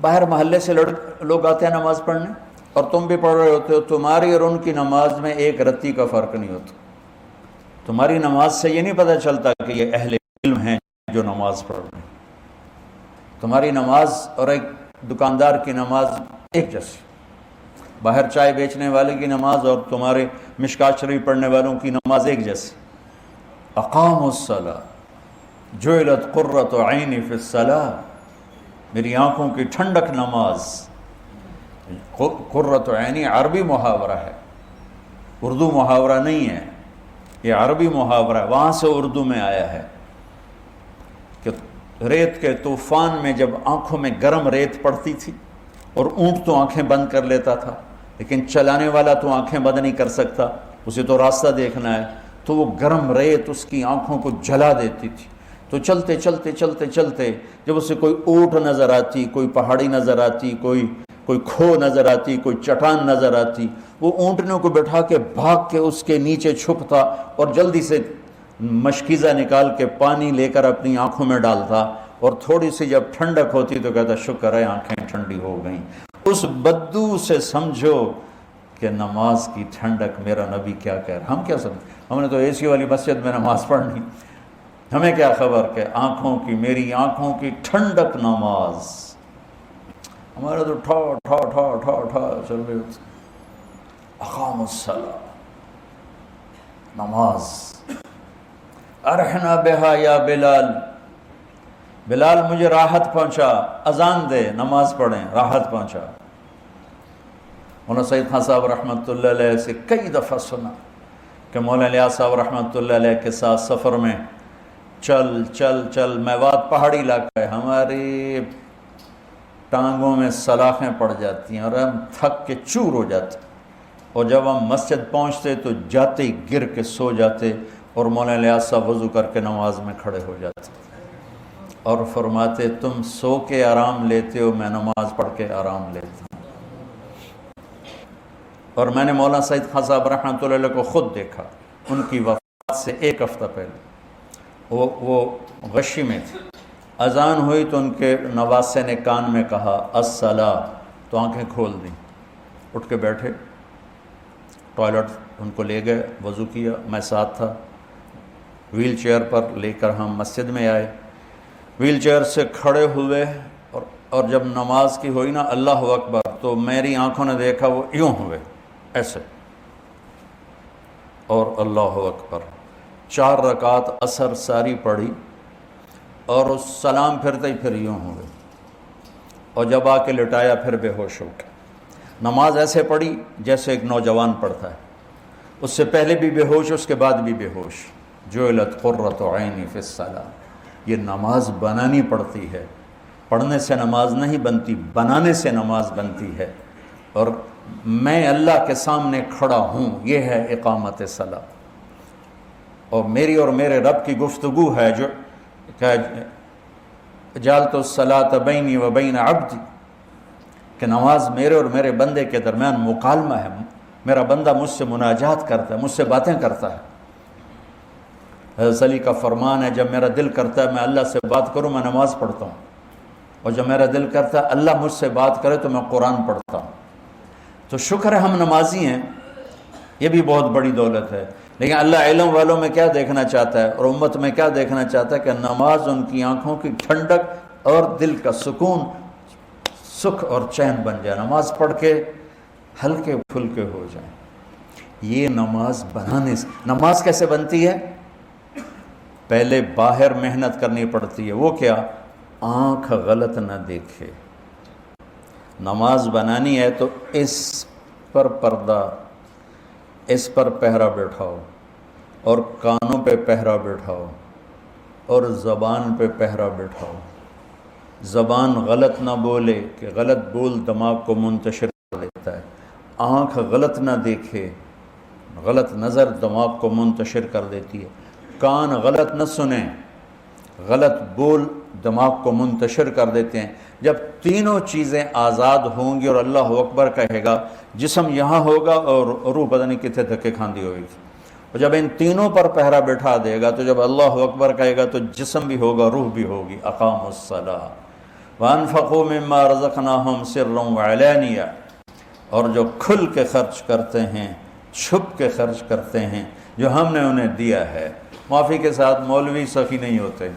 باہر محلے سے لوگ آتے ہیں نماز پڑھنے اور تم بھی پڑھ رہے ہوتے ہو، تمہاری اور ان کی نماز میں ایک رتی کا فرق نہیں ہوتا۔ تمہاری نماز سے یہ نہیں پتہ چلتا کہ یہ اہل علم ہیں جو نماز پڑھ رہے ہیں۔ تمہاری نماز اور ایک دکاندار کی نماز ایک جیسی، باہر چائے بیچنے والے کی نماز اور تمہارے مشکات شریف پڑھنے والوں کی نماز ایک جیسی۔ اقاموا الصلاۃ جعلت قرۃ عینی فی الصلاۃ، میری آنکھوں کی ٹھنڈک نماز۔ قرۃ عینی عربی محاورہ ہے، اردو محاورہ نہیں ہے، یہ عربی محاورہ ہے، وہاں سے اردو میں آیا ہے کہ ریت کے طوفان میں جب آنکھوں میں گرم ریت پڑتی تھی اور اونٹ تو آنکھیں بند کر لیتا تھا، لیکن چلانے والا تو آنکھیں بند نہیں کر سکتا، اسے تو راستہ دیکھنا ہے، تو وہ گرم ریت اس کی آنکھوں کو جلا دیتی تھی۔ تو چلتے چلتے چلتے چلتے جب اسے کوئی اونٹ نظر آتی، کوئی پہاڑی نظر آتی، کوئی کھو نظر آتی، کوئی چٹان نظر آتی، وہ اونٹنوں کو بٹھا کے بھاگ کے اس کے نیچے چھپتا اور جلدی سے مشکیزہ نکال کے پانی لے کر اپنی آنکھوں میں ڈالتا، اور تھوڑی سی جب ٹھنڈک ہوتی تو کہتا شکر ہے آنکھیں ٹھنڈی ہو گئیں۔ اس بدو سے سمجھو کہ نماز کی ٹھنڈک میرا نبی کیا کہہ رہا ہے۔ ہم کیا سمجھ، ہم نے تو اے سی والی مسجد میں نماز پڑھنی، ہمیں کیا خبر کہ آنکھوں کی، میری آنکھوں کی ٹھنڈک نماز۔ ہمارا تو ٹھا ٹھا ٹھا ٹھا ٹھا چل رہے ہوتے۔ اقام الصلاۃ، نماز۔ ارحنا بہا یا بلال، بلال مجھے راحت پہنچا، اذان دے، نماز پڑھیں، راحت پہنچا۔ مولانا سعید خان صاحب رحمۃ اللہ علیہ سے کئی دفعہ سنا کہ مولانا الیاس صاحب رحمۃ اللہ علیہ کے ساتھ سفر میں چل چل چل، میوات پہاڑی علاقہ ہے، ہماری ٹانگوں میں سلاخیں پڑ جاتی ہیں اور ہم تھک کے چور ہو جاتے، اور جب ہم مسجد پہنچتے تو جاتے ہی گر کے سو جاتے، اور مولانا الیاس صاحب وضو کر کے نماز میں کھڑے ہو جاتے اور فرماتے تم سو کے آرام لیتے ہو، میں نماز پڑھ کے آرام لیتا ہوں۔ اور میں نے مولانا سعید خان صاحب رحمۃ اللہ علیہ کو خود دیکھا، ان کی وفات سے ایک ہفتہ پہلے وہ غشی میں تھے، اذان ہوئی تو ان کے نواسے نے کان میں کہا الصلاۃ، تو آنکھیں کھول دیں، اٹھ کے بیٹھے، ٹوائلٹ ان کو لے گئے، وضو کیا، میں ساتھ تھا، ویل چیئر پر لے کر ہم مسجد میں آئے، ویل چیئر سے کھڑے ہوئے، اور جب نماز کی ہوئی نا اللہ اکبر، تو میری آنکھوں نے دیکھا وہ یوں ہوئے ایسے، اور اللہ اکبر، 4 رکعت عصر ساری پڑھی، اور اس سلام پھرتے ہی پھر یوں ہوئے، اور جب آ کے لٹایا پھر بے ہوش ہو گئے۔ نماز ایسے پڑھی جیسے ایک نوجوان پڑھتا ہے، اس سے پہلے بھی بے ہوش، اس کے بعد بھی بے ہوش۔ جعلت قرۃ عینی فی الصلاۃ، یہ نماز بنانی پڑتی ہے، پڑھنے سے نماز نہیں بنتی، بنانے سے نماز بنتی ہے۔ اور میں اللہ کے سامنے کھڑا ہوں، یہ ہے اقامت صلاۃ، اور میری اور میرے رب کی گفتگو ہے جو کہ جعلت الصلاۃ بینی و بین عبدی، کہ نماز میرے اور میرے بندے کے درمیان مکالمہ ہے، میرا بندہ مجھ سے مناجات کرتا ہے، مجھ سے باتیں کرتا ہے۔ حضرت علی کا فرمان ہے جب میرا دل کرتا ہے میں اللہ سے بات کروں، میں نماز پڑھتا ہوں، اور جب میرا دل کرتا ہے اللہ مجھ سے بات کرے تو میں قرآن پڑھتا ہوں۔ تو شکر ہے ہم نمازی ہیں، یہ بھی بہت بڑی دولت ہے، لیکن اللہ علم والوں میں کیا دیکھنا چاہتا ہے اور امت میں کیا دیکھنا چاہتا ہے کہ نماز ان کی آنکھوں کی ٹھنڈک اور دل کا سکون، سکھ اور چین بن جائے، نماز پڑھ کے ہلکے پھلکے ہو جائیں۔ یہ نماز بنانے سے، نماز کیسے بنتی ہے؟ پہلے باہر محنت کرنی پڑتی ہے، وہ کیا؟ آنکھ غلط نہ دیکھے۔ نماز بنانی ہے تو اس پر پردہ، اس پر پہرا بیٹھاؤ، اور کانوں پہ پہرا بیٹھاؤ، اور زبان پہ پہرا بیٹھاؤ۔ زبان غلط نہ بولے کہ غلط بول دماغ کو منتشر کر دیتا ہے، آنکھ غلط نہ دیکھے، غلط نظر دماغ کو منتشر کر دیتی ہے، کان غلط نہ سنیں، غلط بول دماغ کو منتشر کر دیتے ہیں۔ جب تینوں چیزیں آزاد ہوں گی اور اللہ اکبر کہے گا، جسم یہاں ہوگا اور روح پتہ نہیں کتنے دھکے کھاندی ہوگی، اور جب ان تینوں پر پہرا بٹھا دے گا تو جب اللہ اکبر کہے گا تو جسم بھی ہوگا، روح بھی ہوگی۔ اقام الصلاۃ، وَأَنفَقُوا مِمَّا رَزَقْنَاهُمْ سِرًّا وَعَلَانِيَةً، اور جو کھل کے خرچ کرتے ہیں، چھپ کے خرچ کرتے ہیں جو ہم نے انہیں دیا ہے۔ معافی کے ساتھ مولوی سخی نہیں ہوتے،